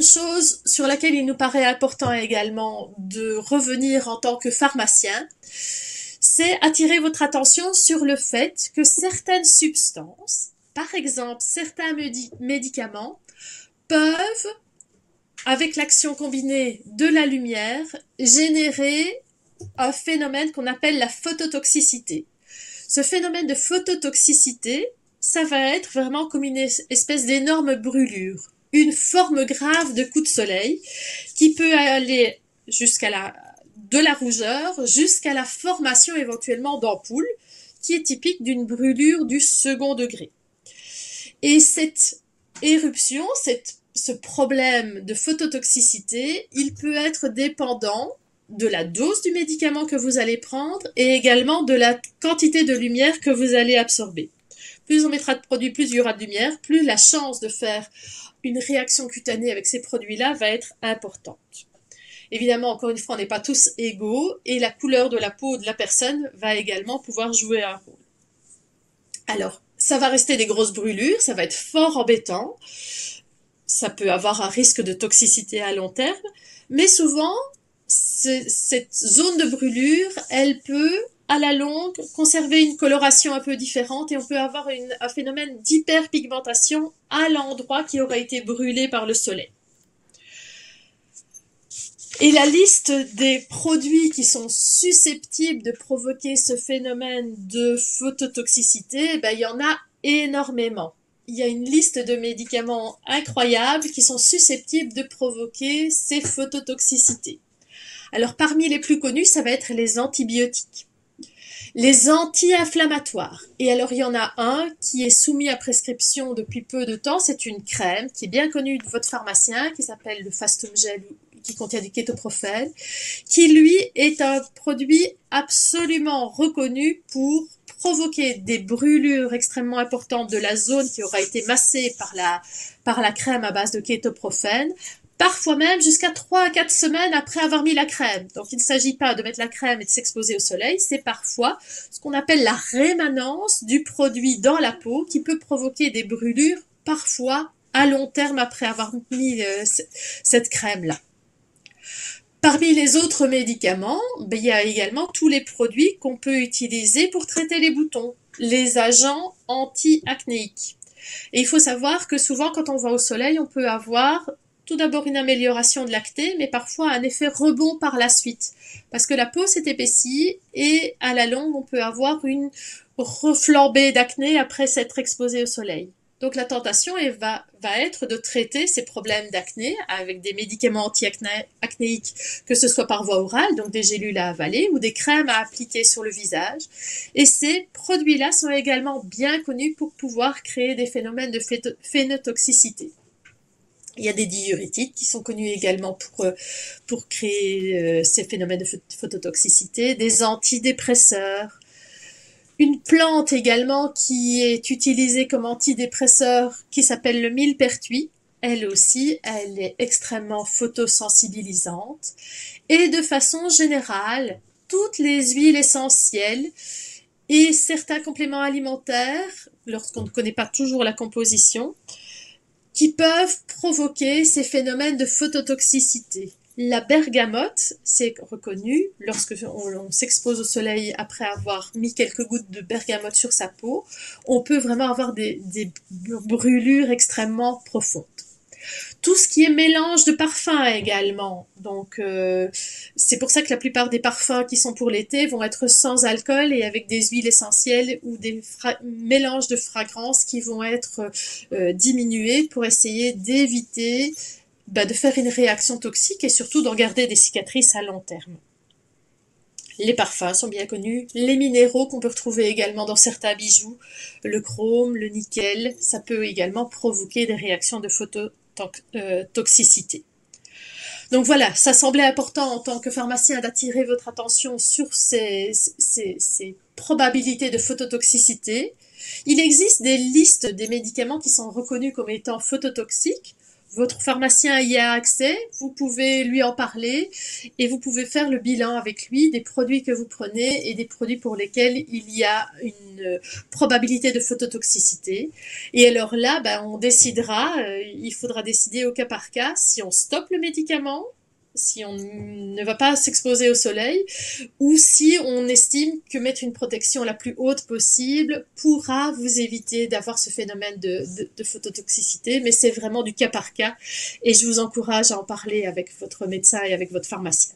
chose sur laquelle il nous paraît important également de revenir en tant que pharmacien, c'est attirer votre attention sur le fait que certaines substances, par exemple certains médicaments, peuvent, avec l'action combinée de la lumière, générer un phénomène qu'on appelle la phototoxicité. Ce phénomène de phototoxicité, ça va être vraiment comme une espèce d'énorme brûlure, une forme grave de coup de soleil qui peut aller de la rougeur jusqu'à la formation éventuellement d'ampoules, qui est typique d'une brûlure du second degré. Et cette éruption, ce problème de phototoxicité, il peut être dépendant de la dose du médicament que vous allez prendre et également de la quantité de lumière que vous allez absorber. Plus on mettra de produits, plus il y aura de lumière, plus la chance de faire une réaction cutanée avec ces produits-là va être importante. Évidemment, encore une fois, on n'est pas tous égaux et la couleur de la peau de la personne va également pouvoir jouer un rôle. Alors, ça va rester des grosses brûlures, ça va être fort embêtant, ça peut avoir un risque de toxicité à long terme, mais souvent, cette zone de brûlure, elle peut, à la longue, conserver une coloration un peu différente et on peut avoir un phénomène d'hyperpigmentation à l'endroit qui aurait été brûlé par le soleil. Et la liste des produits qui sont susceptibles de provoquer ce phénomène de phototoxicité, il y en a énormément. Il y a une liste de médicaments incroyables qui sont susceptibles de provoquer ces phototoxicités. Alors parmi les plus connus, ça va être les antibiotiques, les anti-inflammatoires. Et alors il y en a un qui est soumis à prescription depuis peu de temps, c'est une crème qui est bien connue de votre pharmacien, qui s'appelle le Fastum Gel, qui contient du kétoprophène, qui lui est un produit absolument reconnu pour provoquer des brûlures extrêmement importantes de la zone qui aura été massée par la crème à base de kétoprophène, parfois même jusqu'à 3 à 4 semaines après avoir mis la crème. Donc il ne s'agit pas de mettre la crème et de s'exposer au soleil, c'est parfois ce qu'on appelle la rémanence du produit dans la peau qui peut provoquer des brûlures, parfois à long terme après avoir mis cette crème-là. Parmi les autres médicaments, il y a également tous les produits qu'on peut utiliser pour traiter les boutons, les agents anti-acnéiques. Et il faut savoir que souvent quand on va au soleil, on peut avoir tout d'abord une amélioration de l'acné, mais parfois un effet rebond par la suite. Parce que la peau s'est épaissie et à la longue, on peut avoir une reflambée d'acné après s'être exposé au soleil. Donc la tentation va être de traiter ces problèmes d'acné avec des médicaments anti-acnéiques, que ce soit par voie orale, donc des gélules à avaler ou des crèmes à appliquer sur le visage. Et ces produits-là sont également bien connus pour pouvoir créer des phénomènes de phénotoxicité. Il y a des diurétiques qui sont connus également pour créer ces phénomènes de phototoxicité, des antidépresseurs, une plante également qui est utilisée comme antidépresseur qui s'appelle le millepertuis. Elle aussi, elle est extrêmement photosensibilisante. Et de façon générale, toutes les huiles essentielles et certains compléments alimentaires, lorsqu'on ne connaît pas toujours la composition, qui peuvent provoquer ces phénomènes de phototoxicité. La bergamote, c'est reconnu lorsque on s'expose au soleil après avoir mis quelques gouttes de bergamote sur sa peau, on peut vraiment avoir des brûlures extrêmement profondes. Tout ce qui est mélange de parfums également. Donc, c'est pour ça que la plupart des parfums qui sont pour l'été vont être sans alcool et avec des huiles essentielles ou des mélanges de fragrances qui vont être diminués pour essayer d'éviter de faire une réaction toxique et surtout d'en garder des cicatrices à long terme. Les parfums sont bien connus, les minéraux qu'on peut retrouver également dans certains bijoux, le chrome, le nickel, ça peut également provoquer des réactions de phototoxicité. Donc voilà, ça semblait important en tant que pharmacien d'attirer votre attention sur ces probabilités de phototoxicité. Il existe des listes des médicaments qui sont reconnus comme étant phototoxiques. Votre pharmacien y a accès, vous pouvez lui en parler et vous pouvez faire le bilan avec lui des produits que vous prenez et des produits pour lesquels il y a une probabilité de phototoxicité. Et alors là, on décidera, il faudra décider au cas par cas si on stoppe le médicament, si on ne va pas s'exposer au soleil, ou si on estime que mettre une protection la plus haute possible pourra vous éviter d'avoir ce phénomène de phototoxicité. Mais c'est vraiment du cas par cas et je vous encourage à en parler avec votre médecin et avec votre pharmacien.